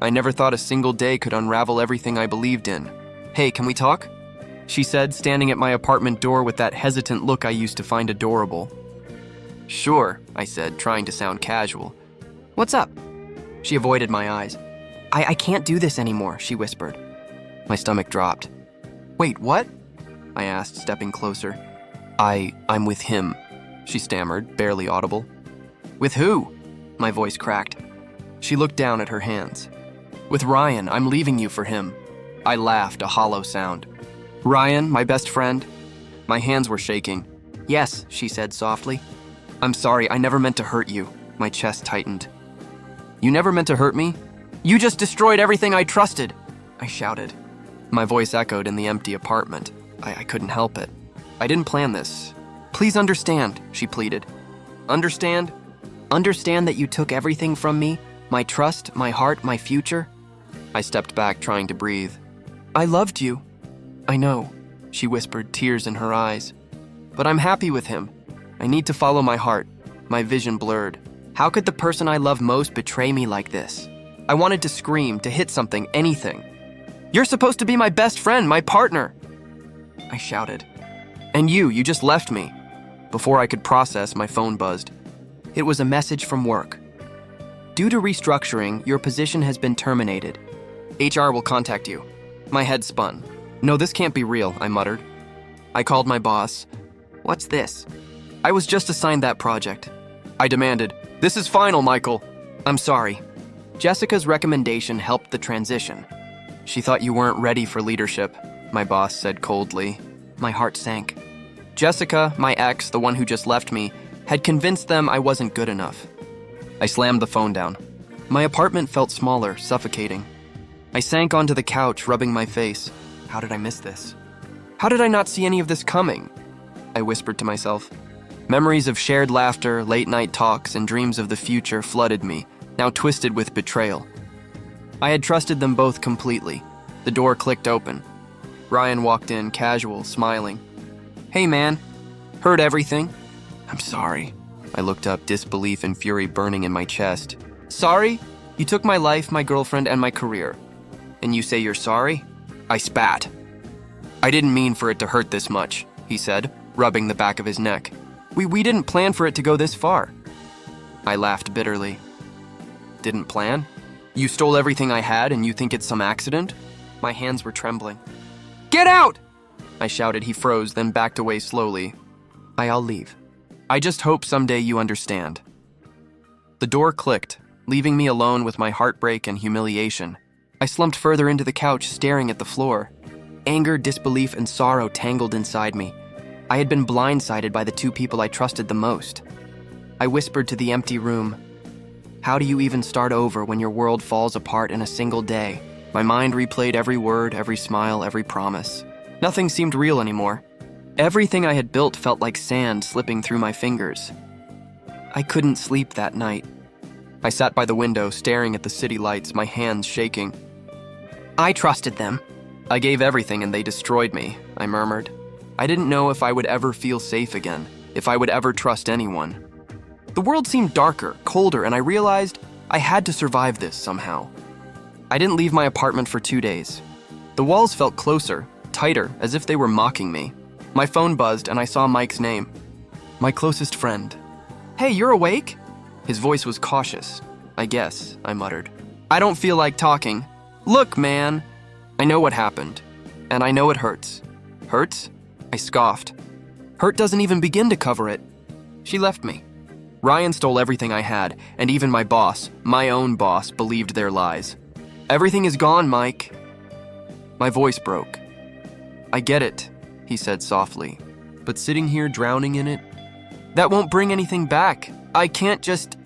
I never thought a single day could unravel everything I believed in. Hey, can we talk? She said, standing at my apartment door with that hesitant look I used to find adorable. Sure, I said, trying to sound casual. What's up? She avoided my eyes. I can't do this anymore, she whispered. My stomach dropped. Wait, what? I asked, stepping closer. I'm with him, she stammered, barely audible. With who? My voice cracked. She looked down at her hands. With Ryan, I'm leaving you for him. I laughed, a hollow sound. Ryan, my best friend? My hands were shaking. Yes, she said softly. I'm sorry, I never meant to hurt you. My chest tightened. You never meant to hurt me? You just destroyed everything I trusted, I shouted. My voice echoed in the empty apartment. I couldn't help it. I didn't plan this. Please understand, she pleaded. Understand? Understand that you took everything from me? My trust, my heart, my future? I stepped back, trying to breathe. I loved you. I know, she whispered, tears in her eyes. But I'm happy with him. I need to follow my heart. My vision blurred. How could the person I love most betray me like this? I wanted to scream, to hit something, anything. You're supposed to be my best friend, my partner, I shouted. And you just left me. Before I could process, my phone buzzed. It was a message from work. Due to restructuring, your position has been terminated. HR will contact you. My head spun. No, this can't be real, I muttered. I called my boss. What's this? I was just assigned that project. I demanded, This is final, Michael. I'm sorry. Jessica's recommendation helped the transition. She thought you weren't ready for leadership, my boss said coldly. My heart sank. Jessica, my ex, the one who just left me, had convinced them I wasn't good enough. I slammed the phone down. My apartment felt smaller, suffocating. I sank onto the couch, rubbing my face. How did I miss this? How did I not see any of this coming? I whispered to myself. Memories of shared laughter, late-night talks, and dreams of the future flooded me, now twisted with betrayal. I had trusted them both completely. The door clicked open. Ryan walked in, casual, smiling. Hey, man. Heard everything? I'm sorry. I looked up, disbelief and fury burning in my chest. Sorry? You took my life, my girlfriend, and my career. And you say you're sorry? I spat. I didn't mean for it to hurt this much, he said, rubbing the back of his neck. We didn't plan for it to go this far. I laughed bitterly. Didn't plan? You stole everything I had and you think it's some accident? My hands were trembling. Get out! I shouted. He froze, then backed away slowly. I'll leave. I just hope someday you understand. The door clicked, leaving me alone with my heartbreak and humiliation. I slumped further into the couch, staring at the floor. Anger, disbelief, and sorrow tangled inside me. I had been blindsided by the two people I trusted the most. I whispered to the empty room, how do you even start over when your world falls apart in a single day? My mind replayed every word, every smile, every promise. Nothing seemed real anymore. Everything I had built felt like sand slipping through my fingers. I couldn't sleep that night. I sat by the window, staring at the city lights, my hands shaking. I trusted them. I gave everything and they destroyed me, I murmured. I didn't know if I would ever feel safe again, if I would ever trust anyone. The world seemed darker, colder, and I realized I had to survive this somehow. I didn't leave my apartment for 2 days. The walls felt closer, tighter, as if they were mocking me. My phone buzzed and I saw Mike's name. My closest friend. Hey, you're awake? His voice was cautious. I guess, I muttered. I don't feel like talking. Look, man. I know what happened. And I know it hurts. Hurts? I scoffed. Hurt doesn't even begin to cover it. She left me. Ryan stole everything I had, and even my boss, my own boss, believed their lies. Everything is gone, Mike. My voice broke. I get it, he said softly. But sitting here drowning in it, that won't bring anything back. I can't just...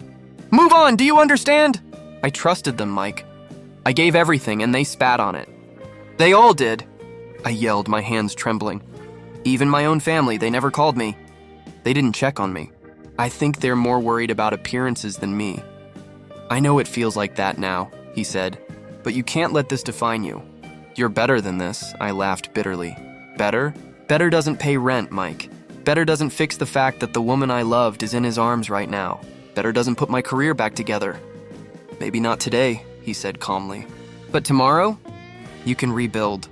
Move on, do you understand? I trusted them, Mike. I gave everything and they spat on it. They all did. I yelled, my hands trembling. Even my own family, they never called me. They didn't check on me. I think they're more worried about appearances than me. I know it feels like that now, he said, but you can't let this define you. You're better than this, I laughed bitterly. Better? Better doesn't pay rent, Mike. Better doesn't fix the fact that the woman I loved is in his arms right now. Better doesn't put my career back together. Maybe not today. he said calmly. But tomorrow, you can rebuild.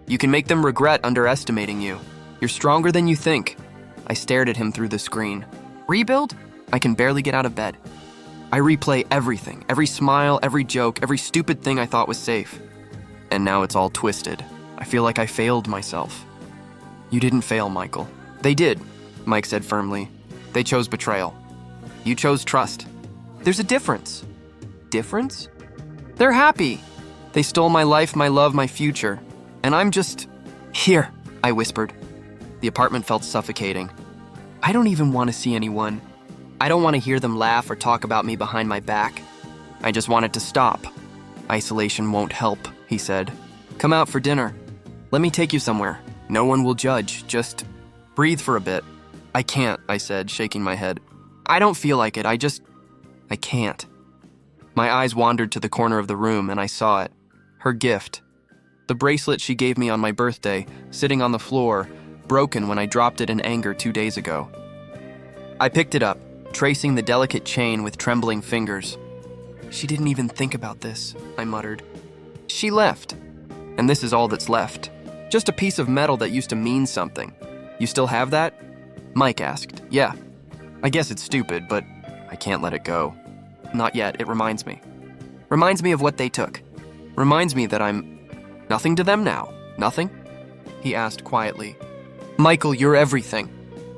You can make them regret underestimating you. You're stronger than you think. I stared at him through the screen. Rebuild? I can barely get out of bed. I replay everything, every smile, every joke, every stupid thing I thought was safe. And now it's all twisted. I feel like I failed myself. You didn't fail, Michael. They did, Mike said firmly. They chose betrayal. You chose trust. There's a difference. Difference? They're happy. They stole my life, my love, my future. And I'm just... Here, I whispered. The apartment felt suffocating. I don't even want to see anyone. I don't want to hear them laugh or talk about me behind my back. I just want it to stop. Isolation won't help, he said. Come out for dinner. Let me take you somewhere. No one will judge. Just breathe for a bit. I can't, I said, shaking my head. I don't feel like it. I can't. My eyes wandered to the corner of the room and I saw it. Her gift. The bracelet she gave me on my birthday, sitting on the floor, broken when I dropped it in anger 2 days ago. I picked it up, tracing the delicate chain with trembling fingers. She didn't even think about this, I muttered. She left. And this is all that's left. Just a piece of metal that used to mean something. You still have that? Mike asked. Yeah. I guess it's stupid, but I can't let it go. Not yet, it reminds me. Reminds me of what they took. Reminds me that I'm nothing to them now. Nothing? He asked quietly. Michael, you're everything.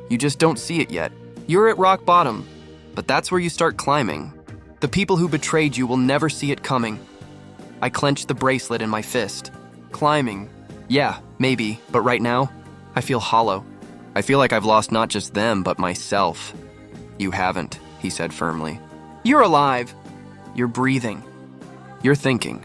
You just don't see it yet. You're at rock bottom, but that's where you start climbing. The people who betrayed you will never see it coming. I clenched the bracelet in my fist. Climbing. Yeah, maybe, but right now, I feel hollow. I feel like I've lost not just them, but myself. You haven't, he said firmly. You're alive. You're breathing. You're thinking.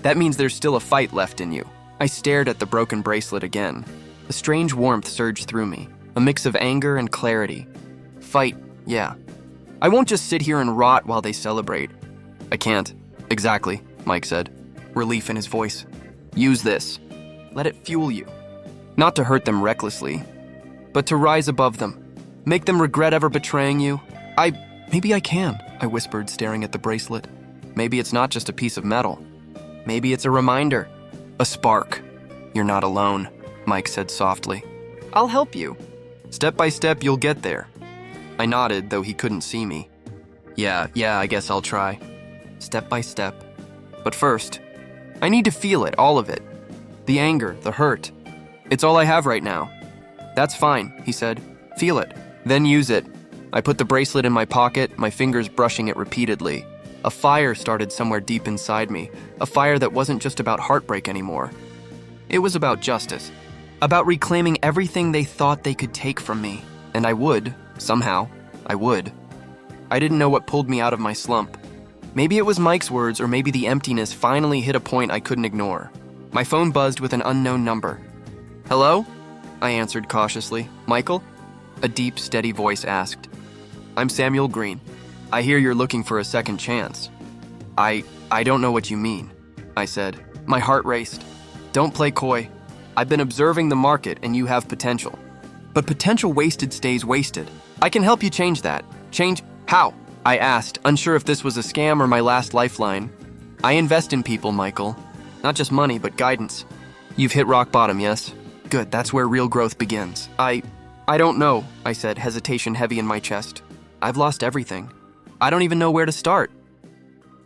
That means there's still a fight left in you. I stared at the broken bracelet again. A strange warmth surged through me, a mix of anger and clarity. Fight, yeah. I won't just sit here and rot while they celebrate. I can't. Exactly, Mike said, relief in his voice. Use this. Let it fuel you. Not to hurt them recklessly, but to rise above them. Make them regret ever betraying you. Maybe I can, I whispered, staring at the bracelet. Maybe it's not just a piece of metal. Maybe it's a reminder. A spark. You're not alone, Mike said softly. I'll help you. Step by step, you'll get there. I nodded, though he couldn't see me. Yeah, I guess I'll try. Step by step. But first, I need to feel it, all of it. The anger, the hurt. It's all I have right now. That's fine, he said. Feel it, then use it. I put the bracelet in my pocket, my fingers brushing it repeatedly. A fire started somewhere deep inside me, a fire that wasn't just about heartbreak anymore. It was about justice, about reclaiming everything they thought they could take from me. And I would, somehow, I would. I didn't know what pulled me out of my slump. Maybe it was Mike's words, or maybe the emptiness finally hit a point I couldn't ignore. My phone buzzed with an unknown number. Hello? I answered cautiously. Michael? A deep, steady voice asked. I'm Samuel Green. I hear you're looking for a second chance. I don't know what you mean, I said. My heart raced. Don't play coy. I've been observing the market and you have potential. But potential wasted stays wasted. I can help you change that. Change how? I asked, unsure if this was a scam or my last lifeline. I invest in people, Michael. Not just money, but guidance. You've hit rock bottom, yes? Good, that's where real growth begins. I don't know, I said, hesitation heavy in my chest. I've lost everything. I don't even know where to start.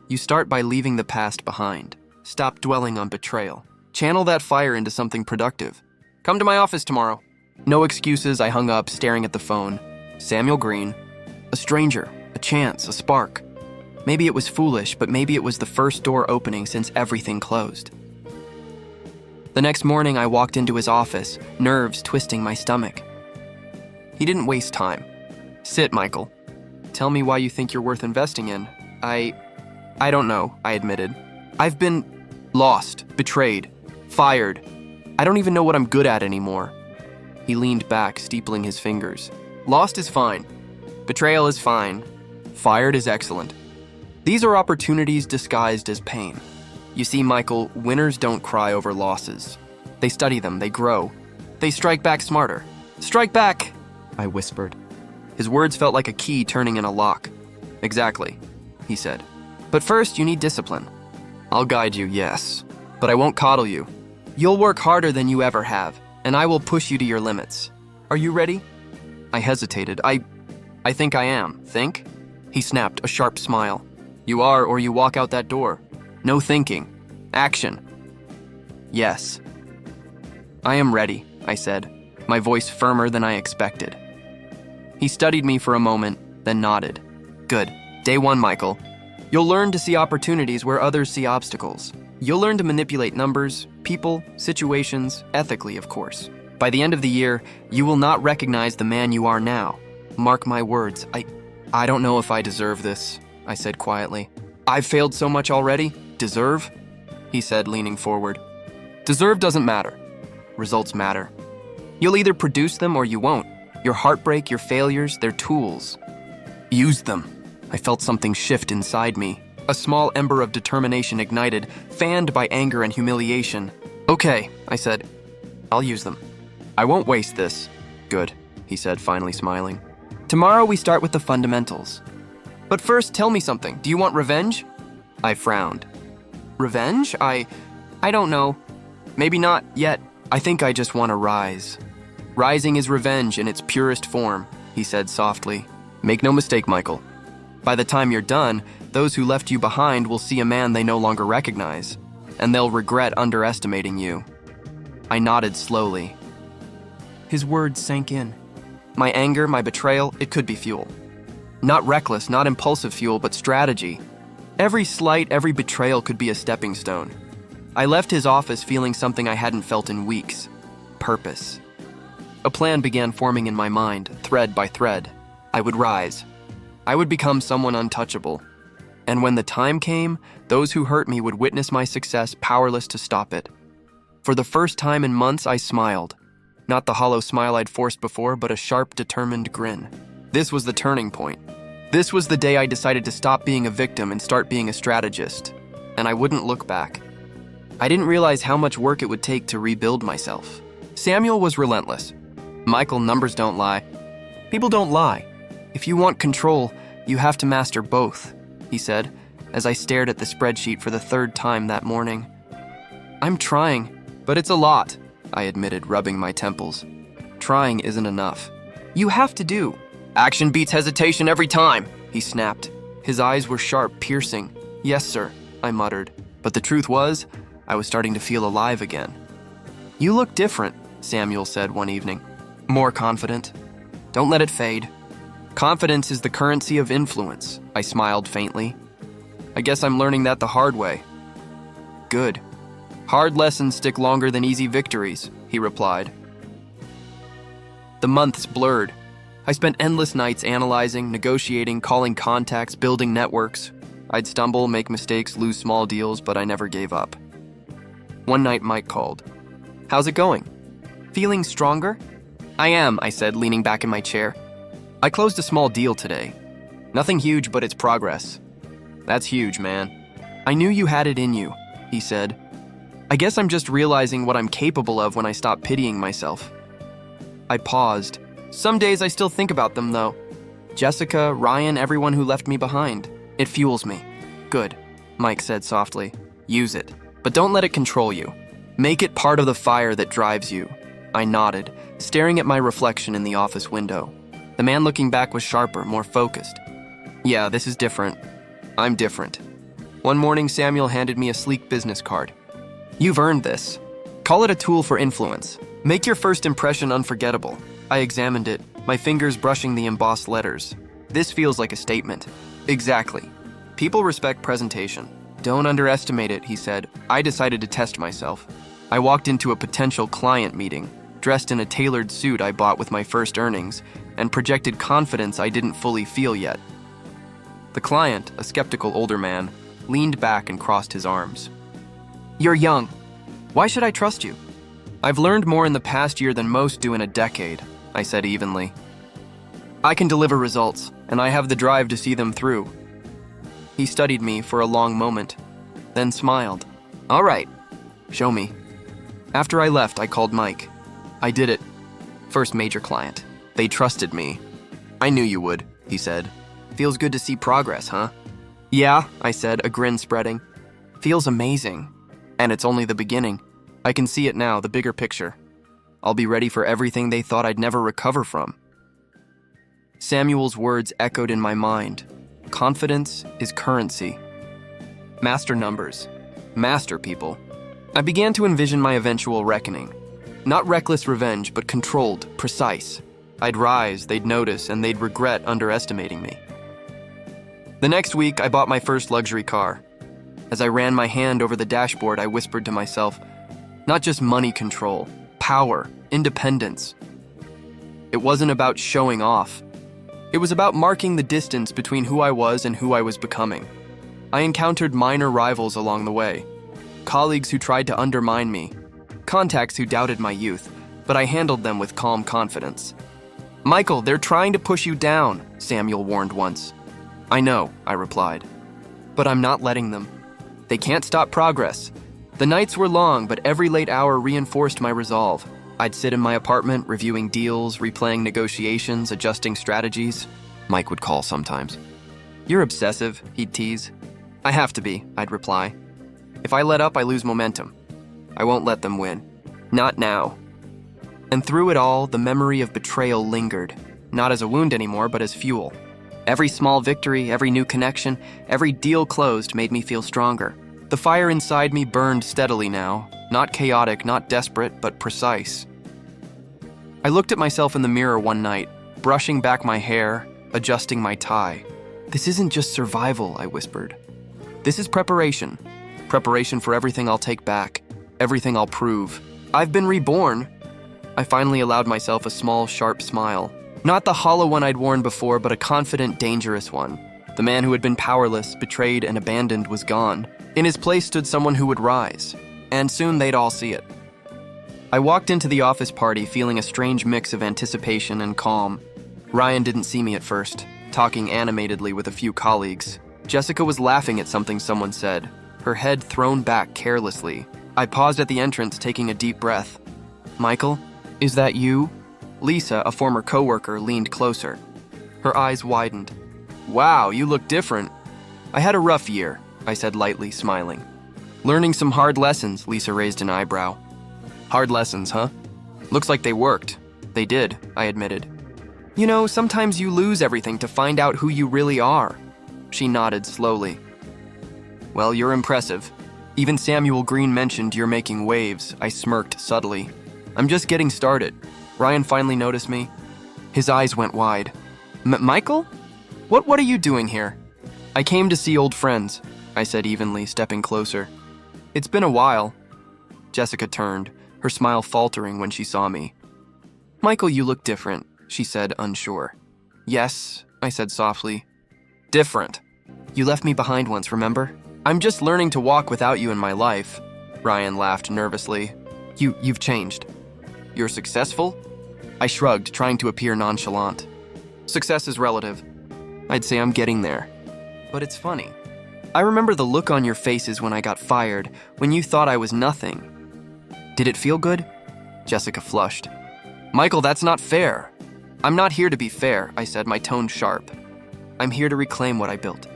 You start by leaving the past behind. Stop dwelling on betrayal. Channel that fire into something productive. Come to my office tomorrow. No excuses, I hung up, staring at the phone. Samuel Green. A stranger, a chance, a spark. Maybe it was foolish, but maybe it was the first door opening since everything closed. The next morning, I walked into his office, nerves twisting my stomach. He didn't waste time. Sit, Michael. Tell me why you think you're worth investing in. I don't know, I admitted. I've been lost, betrayed, fired. I don't even know what I'm good at anymore. He leaned back, steepling his fingers. Lost is fine. Betrayal is fine. Fired is excellent. These are opportunities disguised as pain. You see, Michael, winners don't cry over losses. They study them, they grow. They strike back smarter. Strike back, I whispered. His words felt like a key turning in a lock. Exactly, he said. But first, you need discipline. I'll guide you, yes. But I won't coddle you. You'll work harder than you ever have, and I will push you to your limits. Are you ready? I hesitated. I think I am. Think? He snapped, a sharp smile. You are, or you walk out that door. No thinking. Action. Yes. I am ready, I said, my voice firmer than I expected. He studied me for a moment, then nodded. Good. Day 1, Michael. You'll learn to see opportunities where others see obstacles. You'll learn to manipulate numbers, people, situations, ethically, of course. By the end of the year, you will not recognize the man you are now. Mark my words. I don't know if I deserve this, I said quietly. I've failed so much already. Deserve? He said, leaning forward. Deserve doesn't matter. Results matter. You'll either produce them or you won't. Your heartbreak, your failures, they're tools. Use them. I felt something shift inside me. A small ember of determination ignited, fanned by anger and humiliation. Okay, I said. I'll use them. I won't waste this. Good, he said, finally smiling. Tomorrow we start with the fundamentals. But first, tell me something. Do you want revenge? I frowned. Revenge? I don't know. Maybe not yet. I think I just want to rise. Rising is revenge in its purest form, he said softly. Make no mistake, Michael. By the time you're done, those who left you behind will see a man they no longer recognize, and they'll regret underestimating you. I nodded slowly. His words sank in. My anger, my betrayal, it could be fuel. Not reckless, not impulsive fuel, but strategy. Every slight, every betrayal could be a stepping stone. I left his office feeling something I hadn't felt in weeks. Purpose. A plan began forming in my mind, thread by thread. I would rise. I would become someone untouchable. And when the time came, those who hurt me would witness my success, powerless to stop it. For the first time in months, I smiled. Not the hollow smile I'd forced before, but a sharp, determined grin. This was the turning point. This was the day I decided to stop being a victim and start being a strategist. And I wouldn't look back. I didn't realize how much work it would take to rebuild myself. Samuel was relentless. Michael, numbers don't lie. People don't lie. If you want control, you have to master both, he said, as I stared at the spreadsheet for the third time that morning. I'm trying, but it's a lot, I admitted, rubbing my temples. Trying isn't enough. You have to do. Action beats hesitation every time, he snapped. His eyes were sharp, piercing. Yes, sir, I muttered. But the truth was, I was starting to feel alive again. You look different, Samuel said one evening. More confident. Don't let it fade. Confidence is the currency of influence, I smiled faintly. I guess I'm learning that the hard way. Good. Hard lessons stick longer than easy victories, he replied. The months blurred. I spent endless nights analyzing, negotiating, calling contacts, building networks. I'd stumble, make mistakes, lose small deals, but I never gave up. One night Mike called. How's it going? Feeling stronger? I am, I said, leaning back in my chair. I closed a small deal today. Nothing huge, but it's progress. That's huge, man. I knew you had it in you, he said. I guess I'm just realizing what I'm capable of when I stop pitying myself. I paused. Some days I still think about them, though. Jessica, Ryan, everyone who left me behind. It fuels me. Good, Mike said softly. Use it, but don't let it control you. Make it part of the fire that drives you. I nodded, staring at my reflection in the office window. The man looking back was sharper, more focused. Yeah, this is different. I'm different. One morning, Samuel handed me a sleek business card. You've earned this. Call it a tool for influence. Make your first impression unforgettable. I examined it, my fingers brushing the embossed letters. This feels like a statement. Exactly. People respect presentation. Don't underestimate it, he said. I decided to test myself. I walked into a potential client meeting, dressed in a tailored suit I bought with my first earnings, and projected confidence I didn't fully feel yet. The client, a skeptical older man, leaned back and crossed his arms. You're young. Why should I trust you? I've learned more in the past year than most do in a decade, I said evenly. I can deliver results, and I have the drive to see them through. He studied me for a long moment, then smiled. All right, show me. After I left, I called Mike. I did it. First major client. They trusted me. I knew you would, he said. Feels good to see progress, huh? Yeah, I said, a grin spreading. Feels amazing. And it's only the beginning. I can see it now, the bigger picture. I'll be ready for everything they thought I'd never recover from. Samuel's words echoed in my mind. Confidence is currency. Master numbers. Master people. I began to envision my eventual reckoning. Not reckless revenge, but controlled, precise. I'd rise, they'd notice, and they'd regret underestimating me. The next week, I bought my first luxury car. As I ran my hand over the dashboard, I whispered to myself, not just money control, power, independence. It wasn't about showing off. It was about marking the distance between who I was and who I was becoming. I encountered minor rivals along the way, colleagues who tried to undermine me, contacts who doubted my youth, but I handled them with calm confidence. "Michael, they're trying to push you down," Samuel warned once. "I know," I replied, "but I'm not letting them. They can't stop progress." The nights were long, but every late hour reinforced my resolve. I'd sit in my apartment, reviewing deals, replaying negotiations, adjusting strategies. Mike would call sometimes. "You're obsessive," he'd tease. "I have to be," I'd reply. "If I let up, I lose momentum. I won't let them win. Not now." And through it all, the memory of betrayal lingered, not as a wound anymore, but as fuel. Every small victory, every new connection, every deal closed made me feel stronger. The fire inside me burned steadily now, not chaotic, not desperate, but precise. I looked at myself in the mirror one night, brushing back my hair, adjusting my tie. "This isn't just survival," I whispered. "This is preparation. Preparation for everything I'll take back, everything I'll prove. I've been reborn." I finally allowed myself a small, sharp smile. Not the hollow one I'd worn before, but a confident, dangerous one. The man who had been powerless, betrayed, and abandoned was gone. In his place stood someone who would rise, and soon they'd all see it. I walked into the office party feeling a strange mix of anticipation and calm. Ryan didn't see me at first, talking animatedly with a few colleagues. Jessica was laughing at something someone said, her head thrown back carelessly. I paused at the entrance, taking a deep breath. "Michael, is that you?" Lisa, a former coworker, leaned closer. Her eyes widened. "Wow, you look different." "I had a rough year," I said lightly, smiling. "Learning some hard lessons," Lisa raised an eyebrow. "Hard lessons, huh? Looks like they worked." "They did," I admitted. "You know, sometimes you lose everything to find out who you really are." She nodded slowly. "Well, you're impressive. Even Samuel Green mentioned you're making waves." I smirked subtly. "I'm just getting started." Ryan finally noticed me. His eyes went wide. "Michael? What are you doing here?" "I came to see old friends," I said evenly, stepping closer. "It's been a while." Jessica turned, her smile faltering when she saw me. "Michael, you look different," she said, unsure. "Yes," I said softly. "Different. You left me behind once, remember? I'm just learning to walk without you in my life." Ryan laughed nervously. You've changed." "You're successful?" I shrugged, trying to appear nonchalant. "Success is relative. I'd say I'm getting there. But it's funny. I remember the look on your faces when I got fired, when you thought I was nothing. Did it feel good?" Jessica flushed. "Michael, that's not fair." "I'm not here to be fair," I said, my tone sharp. "I'm here to reclaim what I built.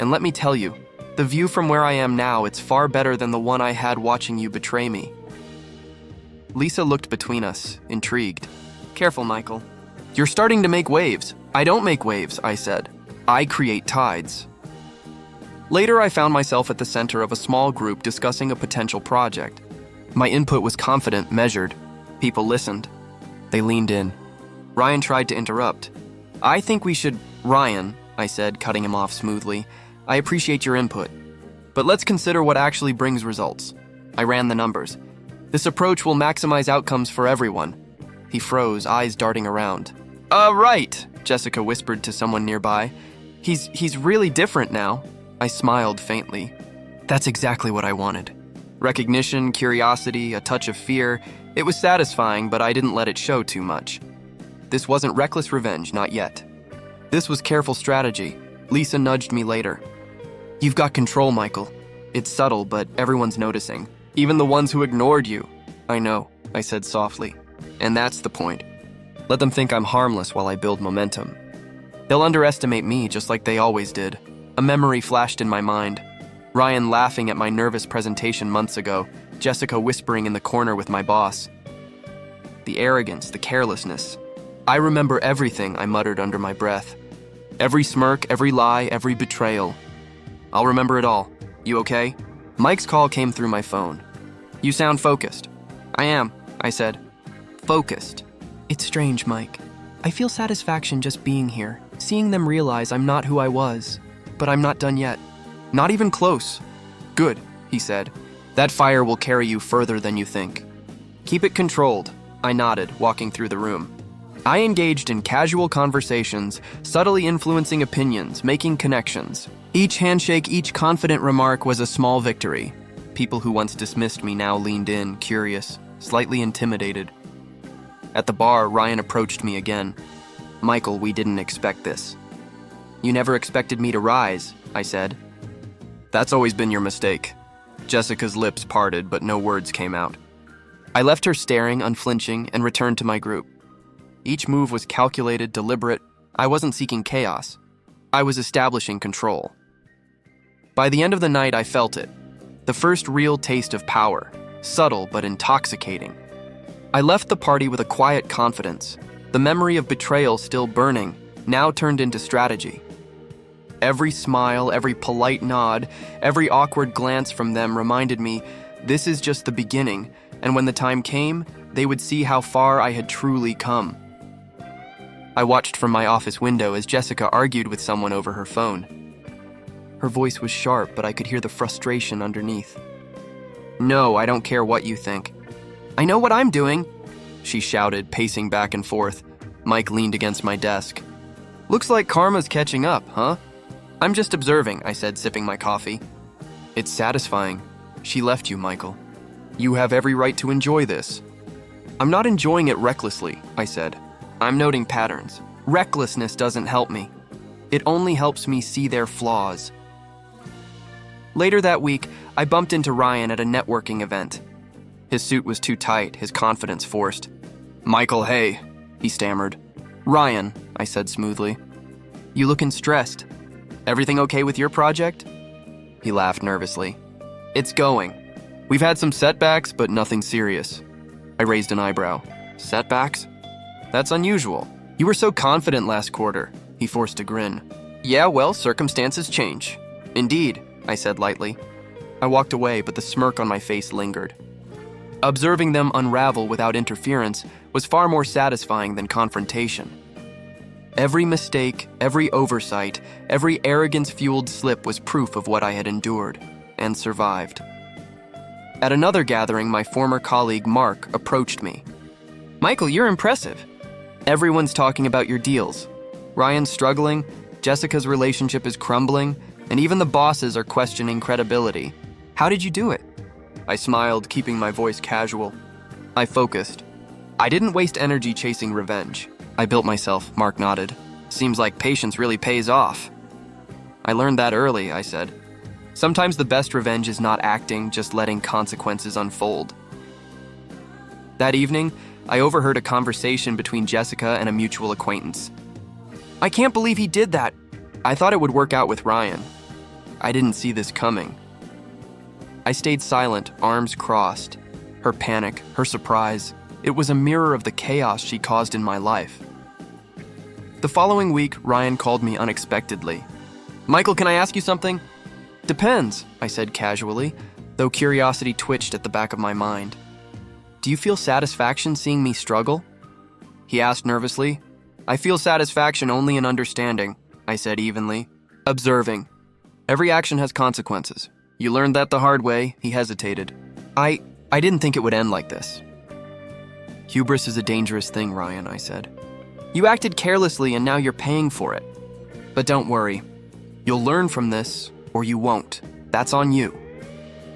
And let me tell you, the view from where I am now, it's far better than the one I had watching you betray me." Lisa looked between us, intrigued. "Careful, Michael. You're starting to make waves." "I don't make waves," I said. "I create tides." Later, I found myself at the center of a small group discussing a potential project. My input was confident, measured. People listened. They leaned in. Ryan tried to interrupt. "I think we should—" "Ryan," I said, cutting him off smoothly, "I appreciate your input. But let's consider what actually brings results." I ran the numbers. "This approach will maximize outcomes for everyone." He froze, eyes darting around. Right," Jessica whispered to someone nearby. He's really different now." I smiled faintly. That's exactly what I wanted. Recognition, curiosity, a touch of fear. It was satisfying, but I didn't let it show too much. This wasn't reckless revenge, not yet. This was careful strategy. Lisa nudged me later. "You've got control, Michael. It's subtle, but everyone's noticing. Even the ones who ignored you." "I know," I said softly. "And that's the point. Let them think I'm harmless while I build momentum. They'll underestimate me just like they always did." A memory flashed in my mind. Ryan laughing at my nervous presentation months ago, Jessica whispering in the corner with my boss. The arrogance, the carelessness. I remember everything, I muttered under my breath. Every smirk, every lie, every betrayal. I'll remember it all. You okay? Mike's call came through my phone. You sound focused. I am, I said. Focused. It's strange, Mike. I feel satisfaction just being here, seeing them realize I'm not who I was. But I'm not done yet. Not even close. Good, he said. That fire will carry you further than you think. Keep it controlled, I nodded, walking through the room. I engaged in casual conversations, subtly influencing opinions, making connections. Each handshake, each confident remark was a small victory. People who once dismissed me now leaned in, curious, slightly intimidated. At the bar, Ryan approached me again. Michael, we didn't expect this. You never expected me to rise, I said. That's always been your mistake. Jessica's lips parted, but no words came out. I left her staring, unflinching, and returned to my group. Each move was calculated, deliberate. I wasn't seeking chaos. I was establishing control. By the end of the night, I felt it. The first real taste of power, subtle but intoxicating. I left the party with a quiet confidence. The memory of betrayal still burning, now turned into strategy. Every smile, every polite nod, every awkward glance from them reminded me this is just the beginning, and when the time came, they would see how far I had truly come. I watched from my office window as Jessica argued with someone over her phone. Her voice was sharp, but I could hear the frustration underneath. No, I don't care what you think. I know what I'm doing, she shouted, pacing back and forth. Mike leaned against my desk. Looks like karma's catching up, huh? I'm just observing, I said, sipping my coffee. It's satisfying. She left you, Michael. You have every right to enjoy this. I'm not enjoying it recklessly, I said. I'm noting patterns. Recklessness doesn't help me. It only helps me see their flaws. Later that week, I bumped into Ryan at a networking event. His suit was too tight, his confidence forced. Michael, hey, he stammered. Ryan, I said smoothly. You looking stressed. Everything okay with your project? He laughed nervously. It's going. We've had some setbacks, but nothing serious. I raised an eyebrow. Setbacks? That's unusual. You were so confident last quarter. He forced a grin. Yeah, well, circumstances change. Indeed, I said lightly. I walked away, but the smirk on my face lingered. Observing them unravel without interference was far more satisfying than confrontation. Every mistake, every oversight, every arrogance-fueled slip was proof of what I had endured and survived. At another gathering, my former colleague Mark approached me. Michael, you're impressive. Everyone's talking about your deals. Ryan's struggling, Jessica's relationship is crumbling, and even the bosses are questioning credibility. How did you do it? I smiled, keeping my voice casual. I focused. I didn't waste energy chasing revenge. I built myself, Mark nodded. Seems like patience really pays off. I learned that early, I said. Sometimes the best revenge is not acting, just letting consequences unfold. That evening, I overheard a conversation between Jessica and a mutual acquaintance. I can't believe he did that. I thought it would work out with Ryan. I didn't see this coming. I stayed silent, arms crossed. Her panic, her surprise, it was a mirror of the chaos she caused in my life. The following week, Ryan called me unexpectedly. Michael, can I ask you something? Depends, I said casually, though curiosity twitched at the back of my mind. Do you feel satisfaction seeing me struggle? He asked nervously. I feel satisfaction only in understanding, I said evenly. Observing. Every action has consequences. You learned that the hard way, he hesitated. I didn't think it would end like this. Hubris is a dangerous thing, Ryan, I said. You acted carelessly and now you're paying for it. But don't worry. You'll learn from this, or you won't. That's on you.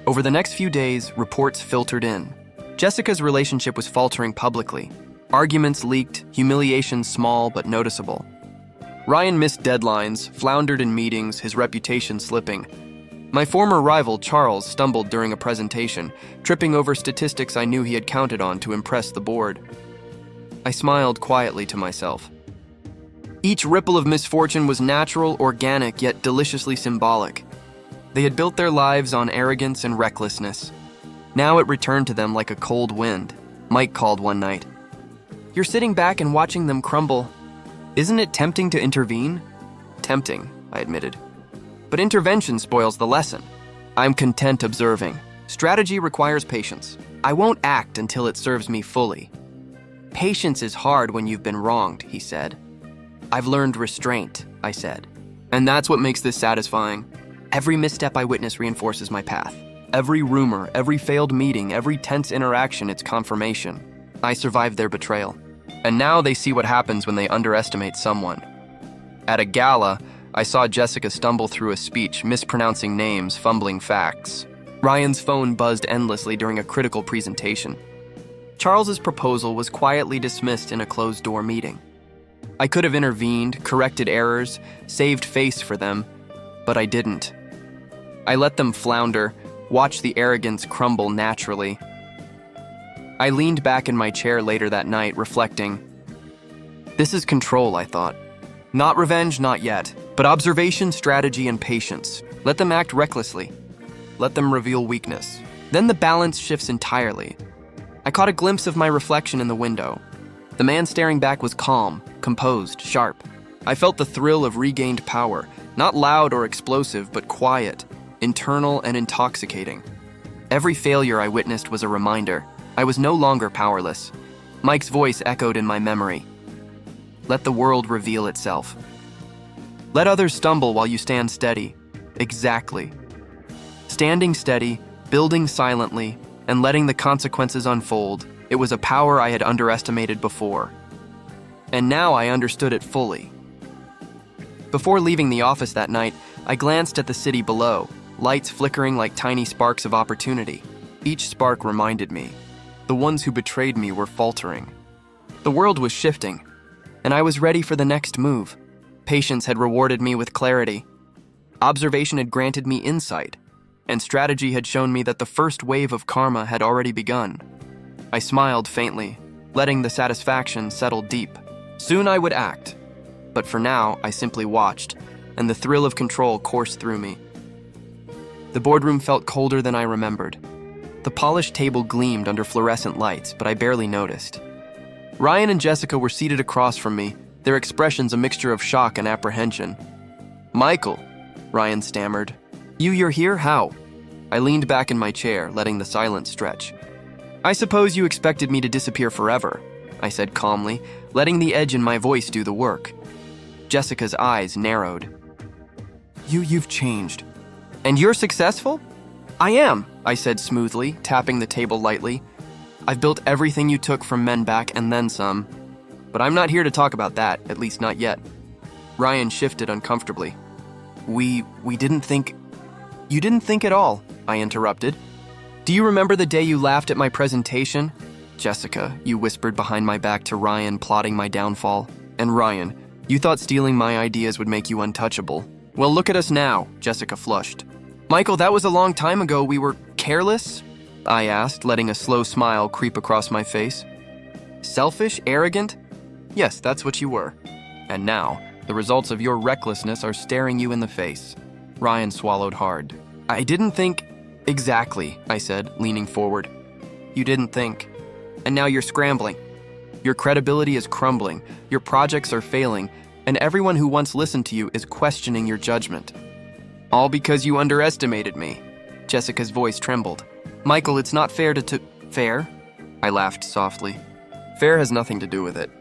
Over the next few days, reports filtered in. Jessica's relationship was faltering publicly. Arguments leaked, humiliation small but noticeable. Ryan missed deadlines, floundered in meetings, his reputation slipping. My former rival, Charles, stumbled during a presentation, tripping over statistics I knew he had counted on to impress the board. I smiled quietly to myself. Each ripple of misfortune was natural, organic, yet deliciously symbolic. They had built their lives on arrogance and recklessness. Now it returned to them like a cold wind. Mike called one night. "You're sitting back and watching them crumble. Isn't it tempting to intervene?" "Tempting," I admitted. "But intervention spoils the lesson. I'm content observing. Strategy requires patience. I won't act until it serves me fully." "Patience is hard when you've been wronged," he said. "I've learned restraint," I said. "And that's what makes this satisfying. Every misstep I witness reinforces my path. Every rumor, every failed meeting, every tense interaction, it's confirmation. I survived their betrayal. And now they see what happens when they underestimate someone." At a gala, I saw Jessica stumble through a speech, mispronouncing names, fumbling facts. Ryan's phone buzzed endlessly during a critical presentation. Charles's proposal was quietly dismissed in a closed-door meeting. I could have intervened, corrected errors, saved face for them, but I didn't. I let them flounder, watched the arrogance crumble naturally. I leaned back in my chair later that night, reflecting. This is control, I thought. Not revenge, not yet, but observation, strategy, and patience. Let them act recklessly. Let them reveal weakness. Then the balance shifts entirely. I caught a glimpse of my reflection in the window. The man staring back was calm, composed, sharp. I felt the thrill of regained power, not loud or explosive, but quiet, internal, and intoxicating. Every failure I witnessed was a reminder. I was no longer powerless. Mike's voice echoed in my memory. Let the world reveal itself. Let others stumble while you stand steady. Exactly. Standing steady, building silently, and letting the consequences unfold, it was a power I had underestimated before. And now I understood it fully. Before leaving the office that night, I glanced at the city below, lights flickering like tiny sparks of opportunity. Each spark reminded me. The ones who betrayed me were faltering. The world was shifting, and I was ready for the next move. Patience had rewarded me with clarity. Observation had granted me insight, and strategy had shown me that the first wave of karma had already begun. I smiled faintly, letting the satisfaction settle deep. Soon I would act, but for now I simply watched, and the thrill of control coursed through me. The boardroom felt colder than I remembered. The polished table gleamed under fluorescent lights, but I barely noticed. Ryan and Jessica were seated across from me, their expressions a mixture of shock and apprehension. "Michael," Ryan stammered. You're here? How?" I leaned back in my chair, letting the silence stretch. "I suppose you expected me to disappear forever," I said calmly, letting the edge in my voice do the work. Jessica's eyes narrowed. You've changed. And you're successful?" "I am," I said smoothly, tapping the table lightly. "I've built everything you took from men back and then some. But I'm not here to talk about that, at least not yet." Ryan shifted uncomfortably. We didn't think..." "You didn't think at all," I interrupted. "Do you remember the day you laughed at my presentation?" "Jessica," you whispered behind my back to Ryan, plotting my downfall. "And Ryan, you thought stealing my ideas would make you untouchable. Well, look at us now," Jessica flushed. "Michael, that was a long time ago. We were careless?" I asked, letting a slow smile creep across my face. "Selfish? Arrogant? Yes, that's what you were. And now, the results of your recklessness are staring you in the face." Ryan swallowed hard. "I didn't think..." "Exactly," I said, leaning forward. "You didn't think. And now you're scrambling. Your credibility is crumbling, your projects are failing, and everyone who once listened to you is questioning your judgment. All because you underestimated me." Jessica's voice trembled. "Michael, it's not fair to Fair?" I laughed softly. "Fair has nothing to do with it.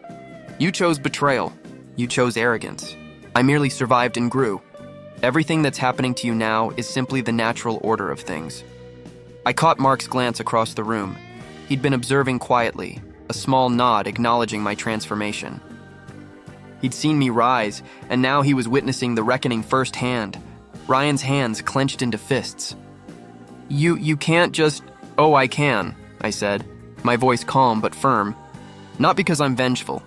You chose betrayal. You chose arrogance. I merely survived and grew. Everything that's happening to you now is simply the natural order of things." I caught Mark's glance across the room. He'd been observing quietly, a small nod acknowledging my transformation. He'd seen me rise, and now he was witnessing the reckoning firsthand. Ryan's hands clenched into fists. You can't just..." "Oh, I can," I said, my voice calm but firm. "Not because I'm vengeful.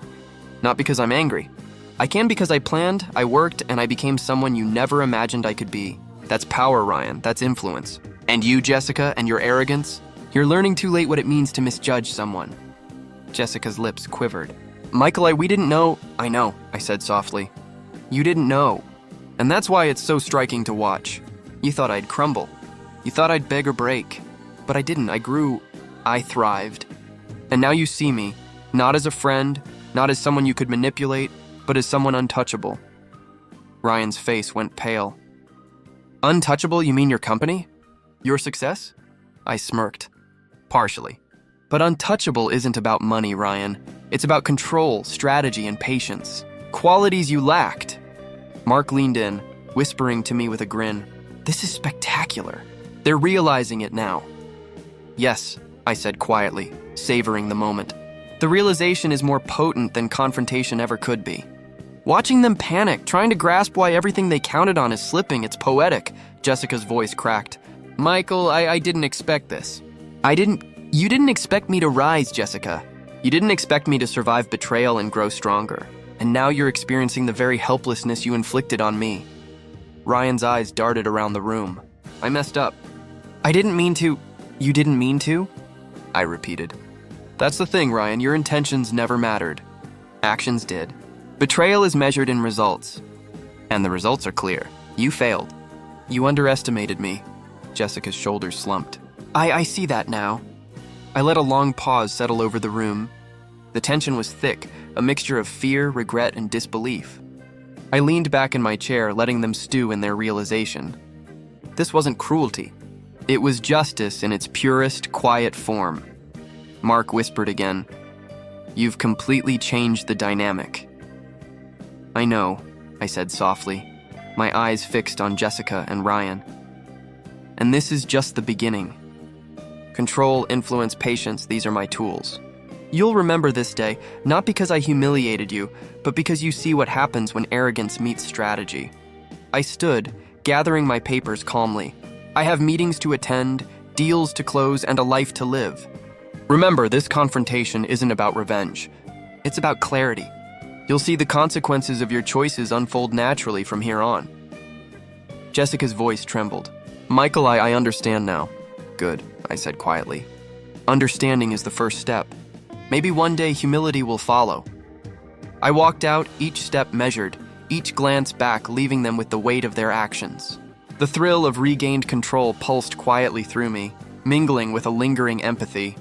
Not because I'm angry. I can because I planned, I worked, and I became someone you never imagined I could be. That's power, Ryan. That's influence. And you, Jessica, and your arrogance? You're learning too late what it means to misjudge someone." Jessica's lips quivered. "Michael, we didn't know..." "I know," I said softly. "You didn't know. And that's why it's so striking to watch. You thought I'd crumble. You thought I'd beg or break. But I didn't. I grew. I thrived. And now you see me, not as a friend, not as someone you could manipulate, but as someone untouchable. Ryan's face went pale. Untouchable, you mean your company? Your success? I smirked. Partially. But untouchable isn't about money, Ryan. It's about control, strategy, and patience. Qualities you lacked. Mark leaned in, whispering to me with a grin. This is spectacular. They're realizing it now. Yes, I said quietly, savoring the moment. The realization is more potent than confrontation ever could be. Watching them panic, trying to grasp why everything they counted on is slipping, it's poetic. Jessica's voice cracked. Michael, I didn't expect this. You didn't expect me to rise, Jessica. You didn't expect me to survive betrayal and grow stronger. And now you're experiencing the very helplessness you inflicted on me. Ryan's eyes darted around the room. I messed up. I didn't mean to. You didn't mean to? I repeated. That's the thing, Ryan. Your intentions never mattered. Actions did. Betrayal is measured in results. And the results are clear. You failed. You underestimated me. Jessica's shoulders slumped. I see that now. I let a long pause settle over the room. The tension was thick, a mixture of fear, regret, and disbelief. I leaned back in my chair, letting them stew in their realization. This wasn't cruelty. It was justice in its purest, quiet form. Mark whispered again. You've completely changed the dynamic. I know, I said softly, my eyes fixed on Jessica and Ryan. And this is just the beginning. Control, influence, patience, these are my tools. You'll remember this day, not because I humiliated you, but because you see what happens when arrogance meets strategy. I stood, gathering my papers calmly. I have meetings to attend, deals to close, and a life to live. Remember, this confrontation isn't about revenge. It's about clarity. You'll see the consequences of your choices unfold naturally from here on. Jessica's voice trembled. Michael, I understand now. Good, I said quietly. Understanding is the first step. Maybe one day humility will follow. I walked out, each step measured, each glance back leaving them with the weight of their actions. The thrill of regained control pulsed quietly through me, mingling with a lingering empathy.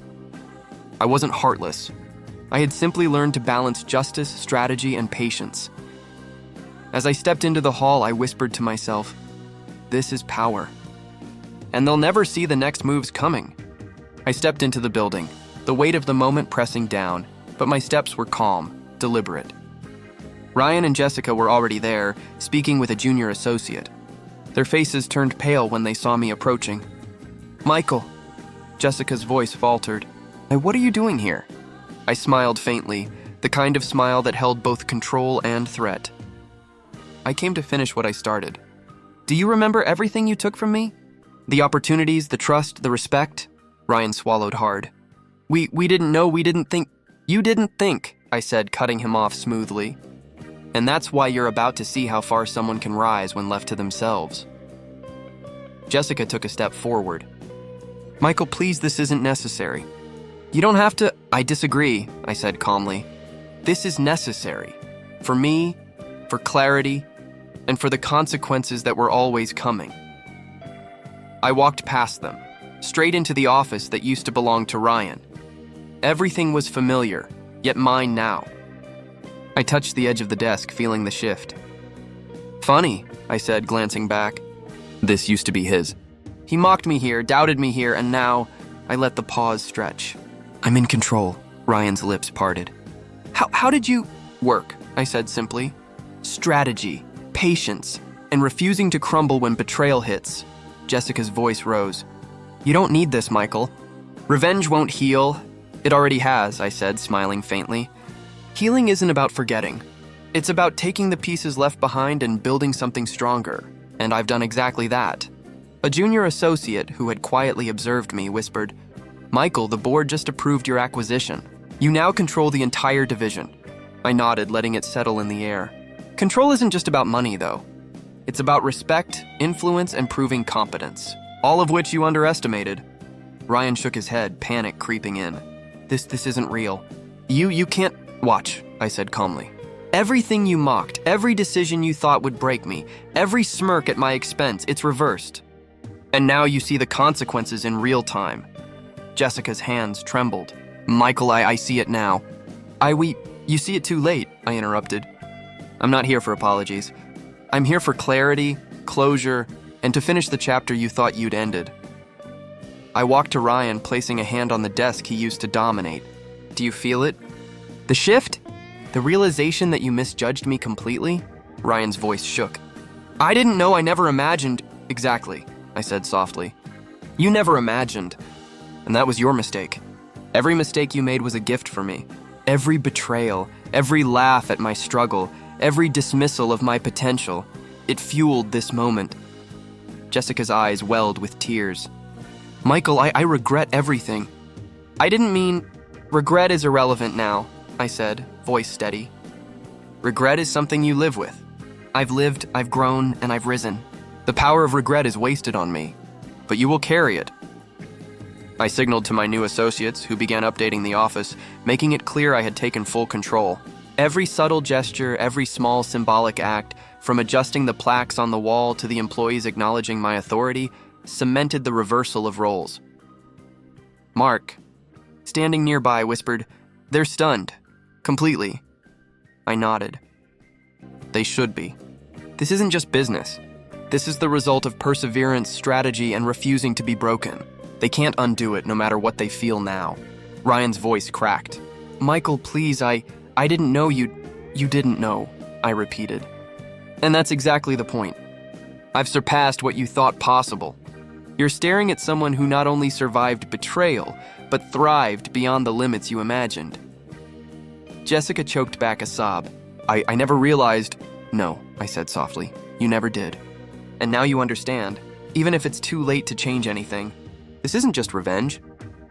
I wasn't heartless. I had simply learned to balance justice, strategy, and patience. As I stepped into the hall, I whispered to myself, this is power. And they'll never see the next moves coming. I stepped into the building, the weight of the moment pressing down, but my steps were calm, deliberate. Ryan and Jessica were already there, speaking with a junior associate. Their faces turned pale when they saw me approaching. Michael, Jessica's voice faltered. What are you doing here? I smiled faintly, the kind of smile that held both control and threat. I came to finish what I started. Do you remember everything you took from me? The opportunities, the trust, the respect? Ryan swallowed hard. We didn't know, we didn't think. You didn't think, I said, cutting him off smoothly. And that's why you're about to see how far someone can rise when left to themselves. Jessica took a step forward. Michael, please, this isn't necessary. You don't have to. I disagree, I said calmly. This is necessary. For me, for clarity, and for the consequences that were always coming. I walked past them, straight into the office that used to belong to Ryan. Everything was familiar, yet mine now. I touched the edge of the desk, feeling the shift. Funny, I said, glancing back. This used to be his. He mocked me here, doubted me here, and now I let the pause stretch. I'm in control, Ryan's lips parted. How did you work? I said simply. Strategy, patience, and refusing to crumble when betrayal hits. Jessica's voice rose. You don't need this, Michael. Revenge won't heal. It already has, I said, smiling faintly. Healing isn't about forgetting. It's about taking the pieces left behind and building something stronger. And I've done exactly that. A junior associate who had quietly observed me whispered, Michael, the board just approved your acquisition. You now control the entire division. I nodded, letting it settle in the air. Control isn't just about money, though. It's about respect, influence, and proving competence, all of which you underestimated. Ryan shook his head, panic creeping in. This isn't real. You can't. Watch, I said calmly. Everything you mocked, every decision you thought would break me, every smirk at my expense, it's reversed. And now you see the consequences in real time. Jessica's hands trembled. Michael, I see it now. You see it too late, I interrupted. I'm not here for apologies. I'm here for clarity, closure, and to finish the chapter you thought you'd ended. I walked to Ryan, placing a hand on the desk he used to dominate. Do you feel it? The shift? The realization that you misjudged me completely? Ryan's voice shook. I didn't know, I never imagined. Exactly, I said softly. You never imagined. And that was your mistake. Every mistake you made was a gift for me. Every betrayal, every laugh at my struggle, every dismissal of my potential, it fueled this moment. Jessica's eyes welled with tears. Michael, I regret everything. I didn't mean... Regret is irrelevant now, I said, voice steady. Regret is something you live with. I've lived, I've grown, and I've risen. The power of regret is wasted on me, but you will carry it. I signaled to my new associates, who began updating the office, making it clear I had taken full control. Every subtle gesture, every small symbolic act, from adjusting the plaques on the wall to the employees acknowledging my authority, cemented the reversal of roles. Mark, standing nearby, whispered, "They're stunned. Completely." I nodded. They should be. This isn't just business. This is the result of perseverance, strategy, and refusing to be broken. They can't undo it no matter what they feel now. Ryan's voice cracked. Michael, please, I didn't know you didn't know, I repeated. And that's exactly the point. I've surpassed what you thought possible. You're staring at someone who not only survived betrayal, but thrived beyond the limits you imagined. Jessica choked back a sob. I never realized... No, I said softly. You never did. And now you understand, even if it's too late to change anything. This isn't just revenge.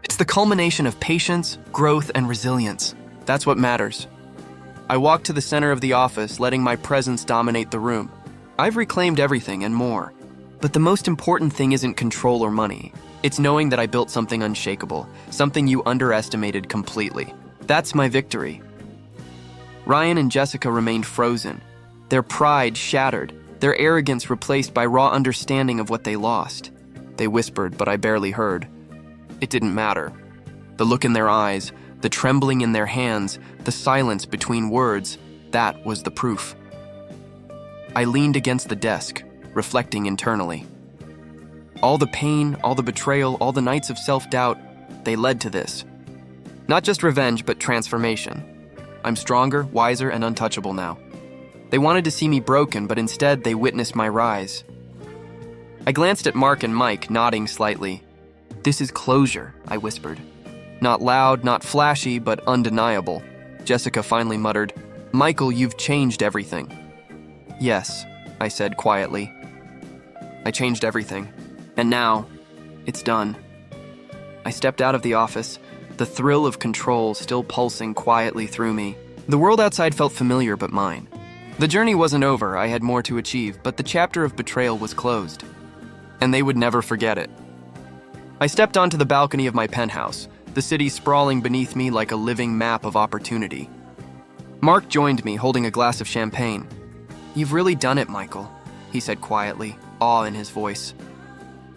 It's the culmination of patience, growth, and resilience. That's what matters. I walked to the center of the office, letting my presence dominate the room. I've reclaimed everything and more. But the most important thing isn't control or money. It's knowing that I built something unshakable, something you underestimated completely. That's my victory. Ryan and Jessica remained frozen, their pride shattered, their arrogance replaced by raw understanding of what they lost. They whispered, but I barely heard. It didn't matter. The look in their eyes, the trembling in their hands, the silence between words, that was the proof. I leaned against the desk, reflecting internally. All the pain, all the betrayal, all the nights of self-doubt, they led to this. Not just revenge, but transformation. I'm stronger, wiser, and untouchable now. They wanted to see me broken, but instead they witnessed my rise. I glanced at Mark and Mike, nodding slightly. This is closure, I whispered. Not loud, not flashy, but undeniable. Jessica finally muttered, Michael, you've changed everything. Yes, I said quietly. I changed everything. And now, it's done. I stepped out of the office, the thrill of control still pulsing quietly through me. The world outside felt familiar but mine. The journey wasn't over, I had more to achieve, but the chapter of betrayal was closed. And they would never forget it. I stepped onto the balcony of my penthouse, the city sprawling beneath me like a living map of opportunity. Mark joined me, holding a glass of champagne. You've really done it, Michael, he said quietly, awe in his voice.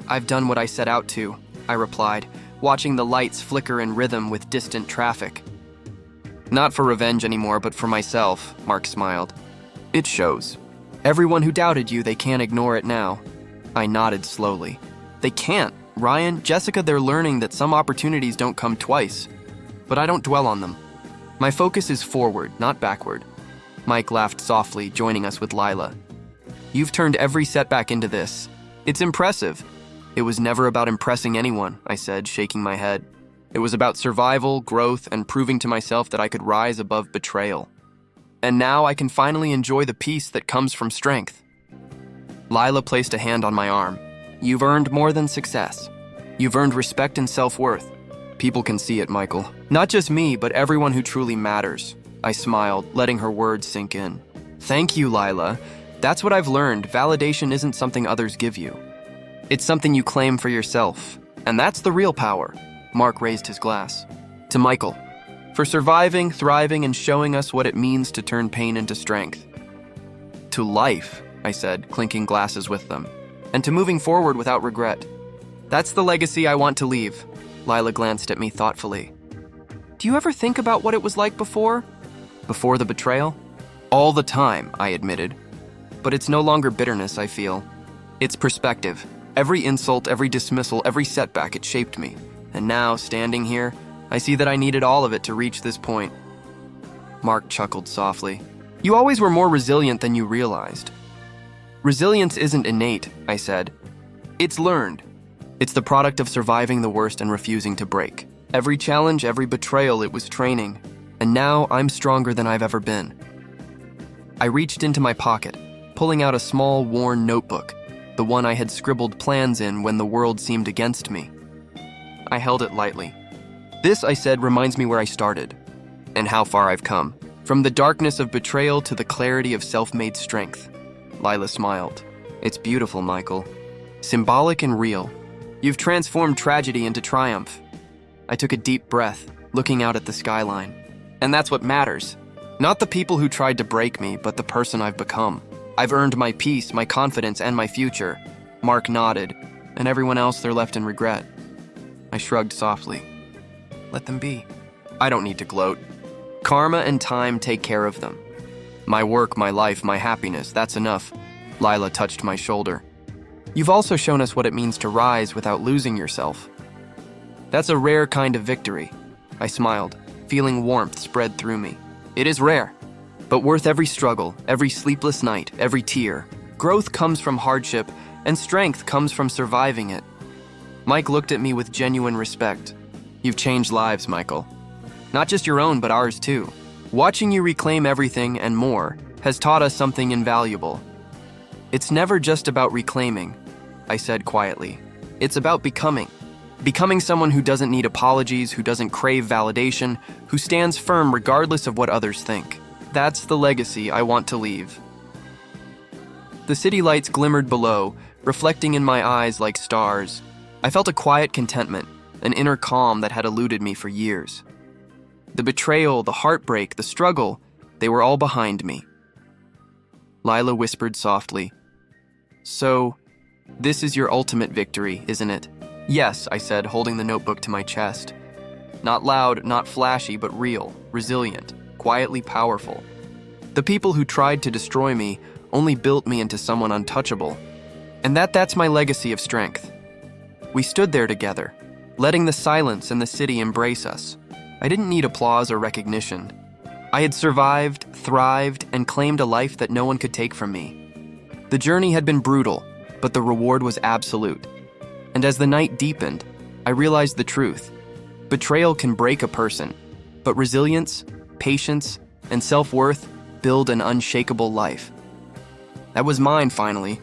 I've done what I set out to, I replied, watching the lights flicker in rhythm with distant traffic. Not for revenge anymore, but for myself, Mark smiled. It shows. Everyone who doubted you, they can't ignore it now. I nodded slowly. They can't. Ryan, Jessica, they're learning that some opportunities don't come twice. But I don't dwell on them. My focus is forward, not backward. Mike laughed softly, joining us with Lila. You've turned every setback into this. It's impressive. It was never about impressing anyone, I said, shaking my head. It was about survival, growth, and proving to myself that I could rise above betrayal. And now I can finally enjoy the peace that comes from strength. Lila placed a hand on my arm. You've earned more than success. You've earned respect and self-worth. People can see it, Michael. Not just me, but everyone who truly matters. I smiled, letting her words sink in. Thank you, Lila. That's what I've learned. Validation isn't something others give you. It's something you claim for yourself. And that's the real power. Mark raised his glass. To Michael, for surviving, thriving, and showing us what it means to turn pain into strength. To life, I said, clinking glasses with them. And to moving forward without regret. That's the legacy I want to leave. Lila glanced at me thoughtfully. Do you ever think about what it was like before? Before the betrayal? All the time, I admitted. But it's no longer bitterness, I feel. It's perspective. Every insult, every dismissal, every setback, it shaped me. And now, standing here, I see that I needed all of it to reach this point. Mark chuckled softly. You always were more resilient than you realized. Resilience isn't innate, I said. It's learned. It's the product of surviving the worst and refusing to break. Every challenge, every betrayal, it was training. And now I'm stronger than I've ever been. I reached into my pocket, pulling out a small, worn notebook, the one I had scribbled plans in when the world seemed against me. I held it lightly. This, I said, reminds me where I started, and how far I've come. From the darkness of betrayal to the clarity of self-made strength. Lila smiled. It's beautiful, Michael. Symbolic and real. You've transformed tragedy into triumph. I took a deep breath, looking out at the skyline. And that's what matters. Not the people who tried to break me, but the person I've become. I've earned my peace, my confidence, and my future. Mark nodded, and everyone else they're left in regret. I shrugged softly. Let them be. I don't need to gloat. Karma and time take care of them. My work, my life, my happiness, that's enough. Lila touched my shoulder. You've also shown us what it means to rise without losing yourself. That's a rare kind of victory. I smiled, feeling warmth spread through me. It is rare, but worth every struggle, every sleepless night, every tear. Growth comes from hardship, and strength comes from surviving it. Mike looked at me with genuine respect. You've changed lives, Michael. Not just your own, but ours too. Watching you reclaim everything and more has taught us something invaluable. It's never just about reclaiming, I said quietly. It's about becoming. Becoming someone who doesn't need apologies, who doesn't crave validation, who stands firm regardless of what others think. That's the legacy I want to leave. The city lights glimmered below, reflecting in my eyes like stars. I felt a quiet contentment, an inner calm that had eluded me for years. The betrayal, the heartbreak, the struggle, they were all behind me. Lila whispered softly. So, this is your ultimate victory, isn't it? Yes, I said, holding the notebook to my chest. Not loud, not flashy, but real, resilient, quietly powerful. The people who tried to destroy me only built me into someone untouchable. And that's my legacy of strength. We stood there together, letting the silence and the city embrace us. I didn't need applause or recognition. I had survived, thrived, and claimed a life that no one could take from me. The journey had been brutal, but the reward was absolute. And as the night deepened, I realized the truth. Betrayal can break a person, but resilience, patience, and self-worth build an unshakable life. That was mine, finally,